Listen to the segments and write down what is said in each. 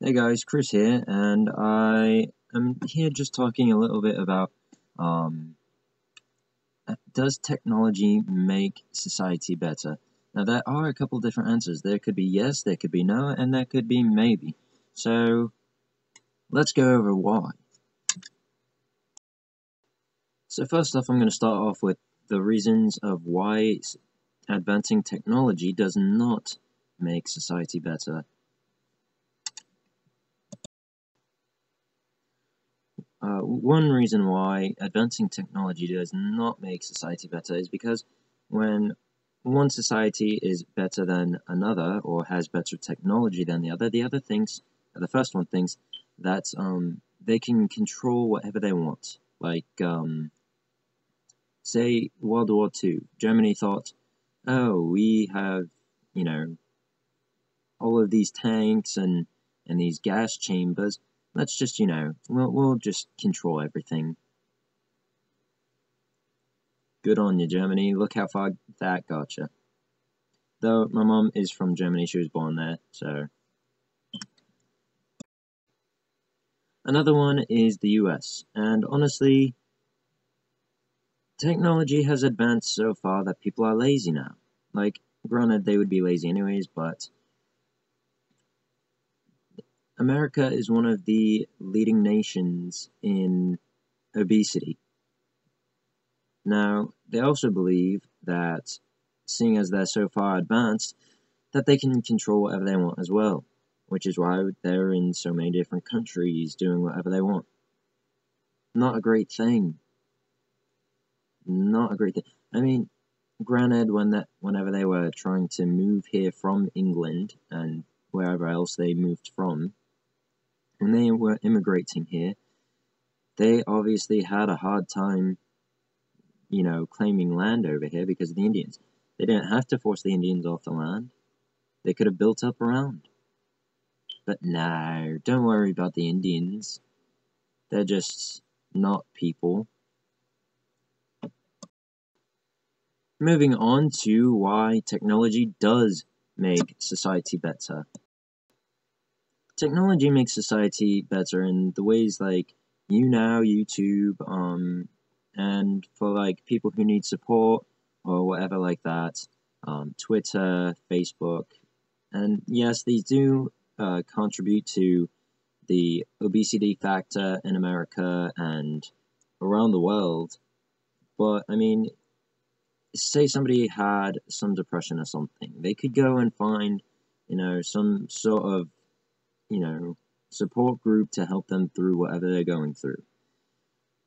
Hey guys, Chris here, and I am here just talking a little bit about does technology make society better? Now there are a couple different answers. There could be yes, there could be no, and there could be maybe. So let's go over why. So first off, I'm going to start off with the reasons of why advancing technology does not make society better. One reason why advancing technology does not make society better is because when one society is better than another or has better technology than the first one thinks that they can control whatever they want. Like, say World War II, Germany thought, oh, we have, all of these tanks and these gas chambers. Let's just, we'll just control everything. Good on you, Germany. Look how far that got you. Though my mom is from Germany, she was born there, so. Another one is the US, and honestly, technology has advanced so far that people are lazy now. Like, granted, they would be lazy anyways, but America is one of the leading nations in obesity. Now, they also believe that, seeing as they're so far advanced, that they can control whatever they want as well, which is why they're in so many different countries doing whatever they want. Not a great thing. Not a great thing. I mean, granted, whenever they were trying to move here from England and wherever else they moved from, when they were immigrating here, they obviously had a hard time, claiming land over here because of the Indians. They didn't have to force the Indians off the land. They could have built up around. But no, don't worry about the Indians. They're just not people. Moving on to why technology does make society better. Technology makes society better in the ways like YouTube, and for like people who need support or whatever like that, Twitter, Facebook, and yes, these do contribute to the obesity factor in America and around the world. But I mean, say somebody had some depression or something, they could go and find, some sort of, support group to help them through whatever they're going through.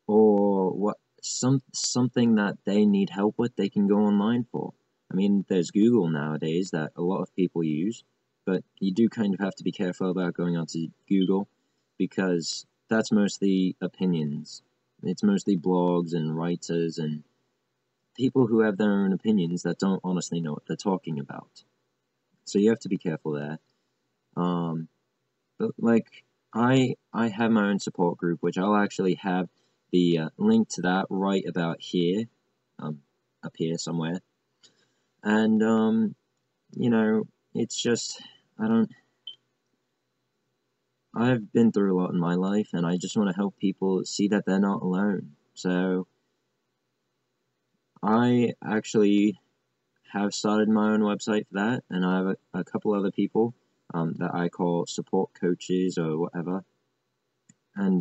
Or something that they need help with, they can go online for. I mean, there's Google nowadays that a lot of people use, but you do kind of have to be careful about going onto Google because that's mostly opinions. It's mostly blogs and writers and people who have their own opinions that don't honestly know what they're talking about. So you have to be careful there. But like, I have my own support group, which I'll actually have the link to that right about here, up here somewhere. And, it's just, I've been through a lot in my life, and I just want to help people see that they're not alone. So, I actually have started my own website for that, and I have a couple other people that I call support coaches or whatever, and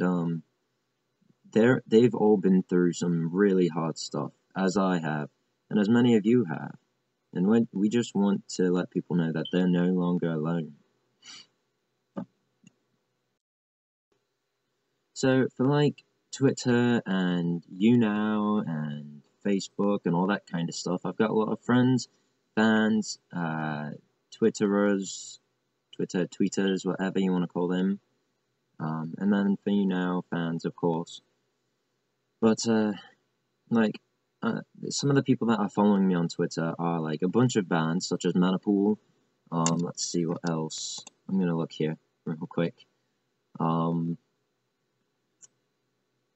they've all been through some really hard stuff, as I have, and as many of you have, and we just want to let people know that they're no longer alone. So for like Twitter and YouNow and Facebook and all that kind of stuff, I've got a lot of friends, fans, Twitterers, tweeters, whatever you want to call them, and then for YouNow fans, of course. But some of the people that are following me on Twitter are like a bunch of bands such as Manipool. Let's see what else. I'm gonna look here real quick.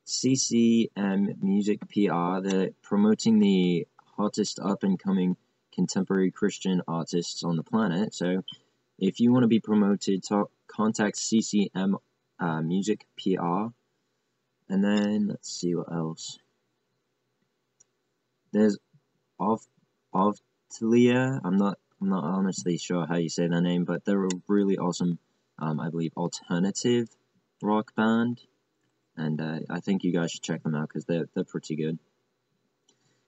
CCM Music PR. They're promoting the hottest up-and-coming contemporary Christian artists on the planet. So if you want to be promoted, contact CCM Music PR. And then let's see what else. There's Ovtalia. I'm not honestly sure how you say their name, but they're a really awesome, I believe, alternative rock band, and I think you guys should check them out because they're pretty good.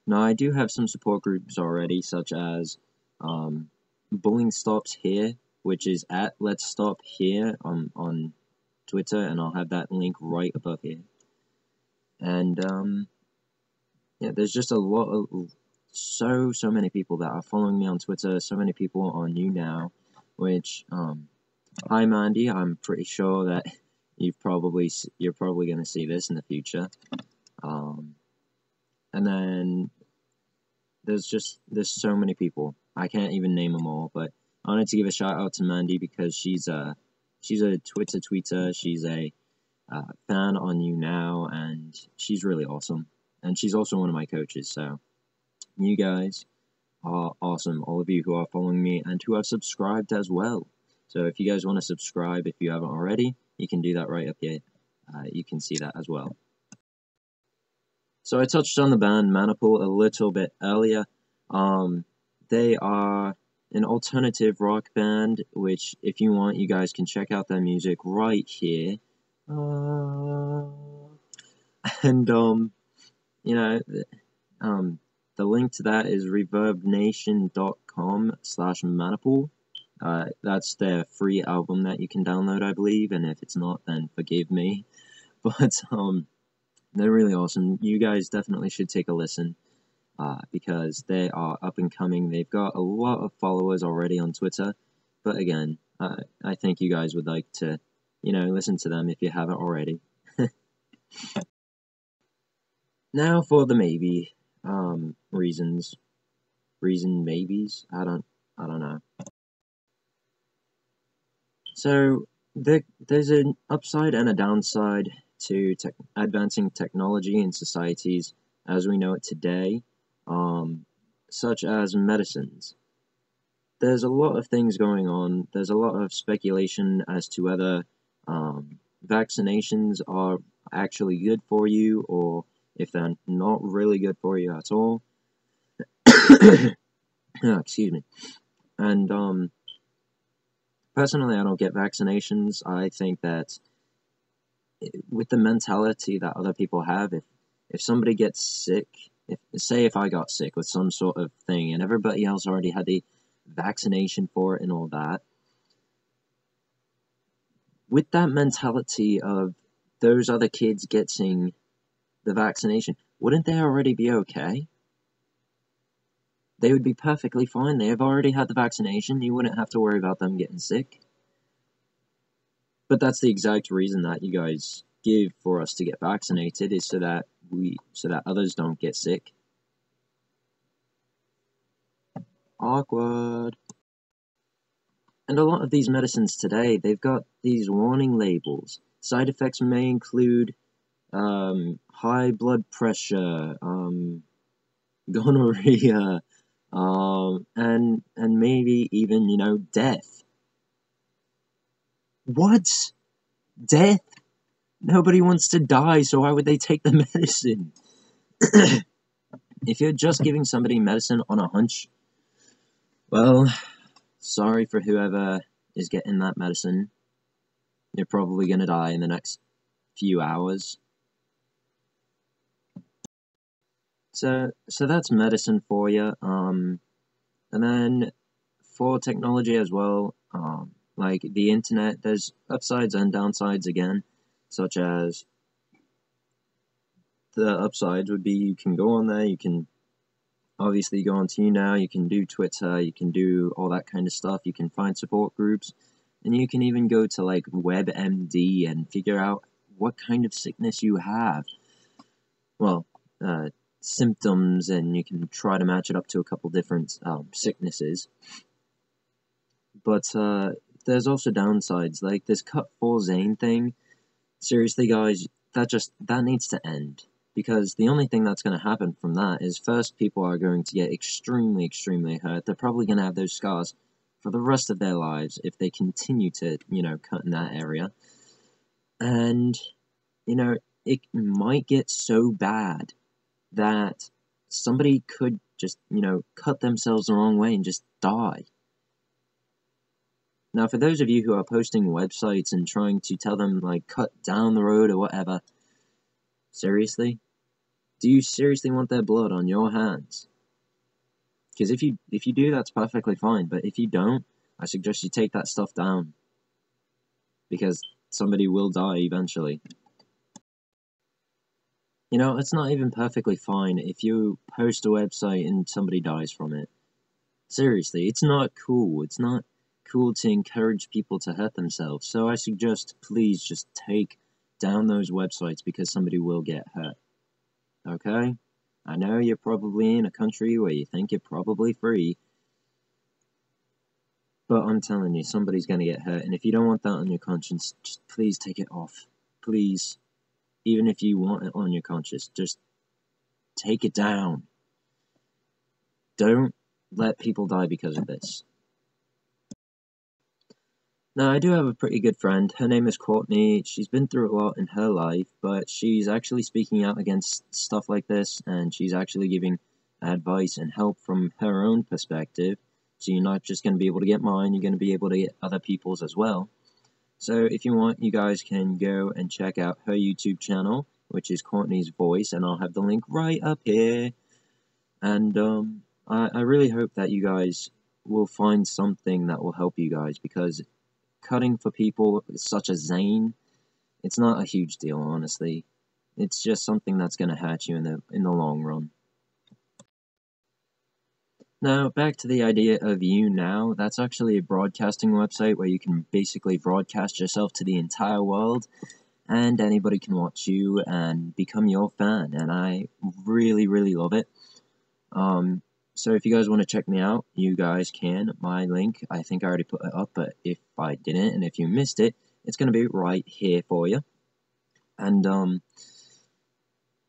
Now, I do have some support groups already, such as Bullying Stops Here, which is at Let's Stop Here on Twitter, and I'll have that link right above here. And yeah, there's just a lot of so many people that are following me on Twitter, so many people on YouNow, which hi Mandy, I'm pretty sure that you're probably going to see this in the future. And then there's so many people. I can't even name them all, but I wanted to give a shout out to Mandy because she's a Twitter tweeter. She's a fan on YouNow, and she's really awesome. And she's also one of my coaches, so you guys are awesome, all of you who are following me and who have subscribed as well. So if you guys want to subscribe, if you haven't already, you can do that right up here. You can see that as well. So I touched on the band Maniple a little bit earlier. They are an alternative rock band, which if you want, you guys can check out their music right here. And you know, the link to that is reverbnation.com/Maniple. That's their free album that you can download, I believe, and if it's not, then forgive me. But they're really awesome. You guys definitely should take a listen because they are up and coming. They've got a lot of followers already on Twitter, but again, I think you guys would like to, listen to them if you haven't already. Now for the maybe maybes. I don't know. So there's an upside and a downside to advancing technology in societies as we know it today, such as medicines. There's a lot of things going on. There's a lot of speculation as to whether vaccinations are actually good for you or if they're not really good for you at all. Oh, excuse me. And personally, I don't get vaccinations. I think that with the mentality that other people have, if somebody gets sick, if I got sick with some sort of thing and everybody else already had the vaccination for it and all that, with that mentality of those other kids getting the vaccination, wouldn't they already be okay? They would be perfectly fine. They have already had the vaccination. You wouldn't have to worry about them getting sick. But that's the exact reason that you guys give for us to get vaccinated, is so that others don't get sick. Awkward. And a lot of these medicines today, they've got these warning labels. Side effects may include high blood pressure, gonorrhea, and maybe even, death. What? Death? Nobody wants to die, so why would they take the medicine? If you're just giving somebody medicine on a hunch, well, sorry for whoever is getting that medicine. You're probably gonna die in the next few hours. So that's medicine for you. And then for technology as well, like the internet, there's upsides and downsides again, such as the upsides would be you can go on there, you can obviously go on to YouNow, you can do Twitter, you can do all that kind of stuff, you can find support groups, and you can even go to like WebMD and figure out what kind of sickness you have. Well, symptoms, and you can try to match it up to a couple different sicknesses. But there's also downsides, like this Cut for Zane thing. Seriously, guys, that needs to end. Because the only thing that's going to happen from that is, first, people are going to get extremely, extremely hurt. They're probably going to have those scars for the rest of their lives if they continue to, cut in that area. And, it might get so bad that somebody could just, cut themselves the wrong way and just die. Now, for those of you who are posting websites and trying to tell them, like, cut down the road or whatever, seriously? Do you seriously want their blood on your hands? Because if you do, that's perfectly fine. But if you don't, I suggest you take that stuff down. Because somebody will die eventually. It's not even perfectly fine if you post a website and somebody dies from it. Seriously, it's not cool. It's not cool to encourage people to hurt themselves. So I suggest, please just take down those websites because somebody will get hurt. Okay? I know you're probably in a country where you think you're probably free, but I'm telling you, somebody's gonna get hurt, and if you don't want that on your conscience, just please take it off. Please. Even if you want it on your conscience, just take it down. Don't let people die because of this. Now, I do have a pretty good friend. Her name is Courtney. She's been through a lot in her life, but she's actually speaking out against stuff like this, and she's actually giving advice and help from her own perspective. So you're not just going to be able to get mine, you're going to be able to get other people's as well. So if you want, you guys can go and check out her YouTube channel, which is Courtney's Voice, and I'll have the link right up here. And I really hope that you guys will find something that will help you guys, because cutting for people such as Zane, it's not a huge deal, honestly. It's just something that's going to hurt you in the long run. Now, back to the idea of YouNow. That's actually a broadcasting website where you can basically broadcast yourself to the entire world, and anybody can watch you and become your fan, and I really, really love it. So if you guys want to check me out, you guys can. My link, I think I already put it up, but if I didn't, and if you missed it, it's going to be right here for you. And,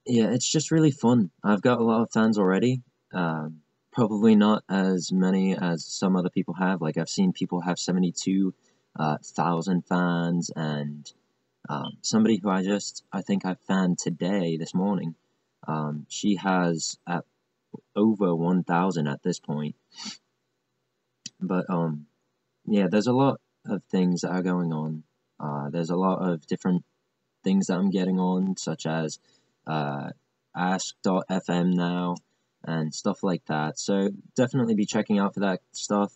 yeah, it's just really fun. I've got a lot of fans already. Probably not as many as some other people have. Like, I've seen people have 72,000 fans, and somebody who I think I fanned today, this morning, she has at over 1,000 at this point. But yeah, there's a lot of things that are going on. There's a lot of different things that I'm getting on, such as Ask.fm now and stuff like that. So definitely be checking out for that stuff.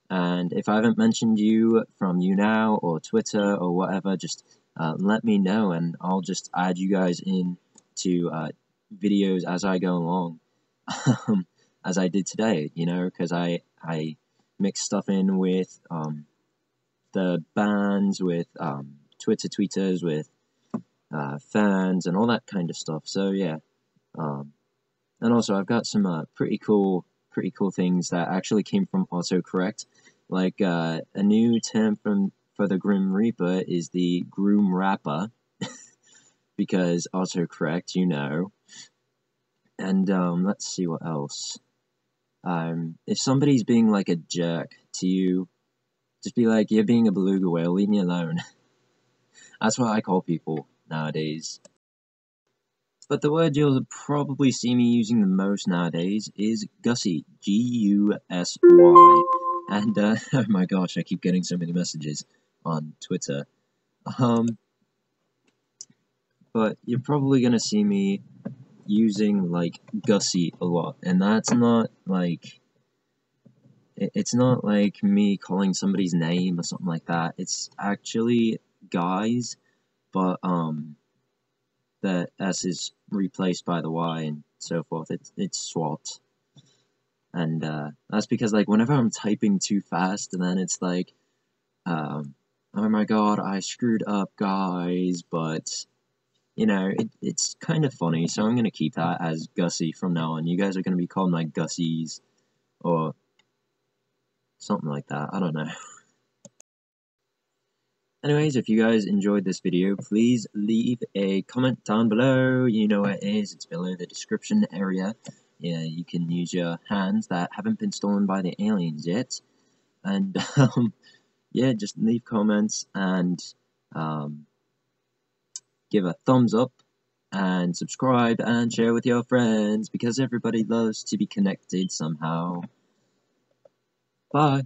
And if I haven't mentioned you from YouNow or Twitter or whatever, just let me know, and I'll just add you guys in to videos as I go along. As I did today, because I mix stuff in with the bands, with Twitter tweeters, with fans, and all that kind of stuff. So yeah, and also I've got some pretty cool things that actually came from autocorrect. Like a new term for the Grim Reaper is the Groom Rapper, because autocorrect, And let's see what else. If somebody's being like a jerk to you, just be like, you're being a beluga whale, leave me alone. That's what I call people nowadays. But the word you'll probably see me using the most nowadays is Gussie, G-U-S-Y. And, oh my gosh, I keep getting so many messages on Twitter. But you're probably gonna see me using, like, Gussie a lot, and that's not, like, it's not like me calling somebody's name or something like that. It's actually guys, but, the S is replaced by the Y and so forth. It's swapped. And, that's because, like, whenever I'm typing too fast, and then it's like, oh my god, I screwed up, guys, but it's kind of funny, so I'm going to keep that as Gussie from now on. You guys are going to be called my Gussies, or something like that. I don't know. Anyways, if you guys enjoyed this video, please leave a comment down below. You know where it is. It's below the description area. Yeah, you can use your hands that haven't been stolen by the aliens yet. And yeah, just leave comments and give a thumbs up and subscribe and share with your friends, because everybody loves to be connected somehow. Bye.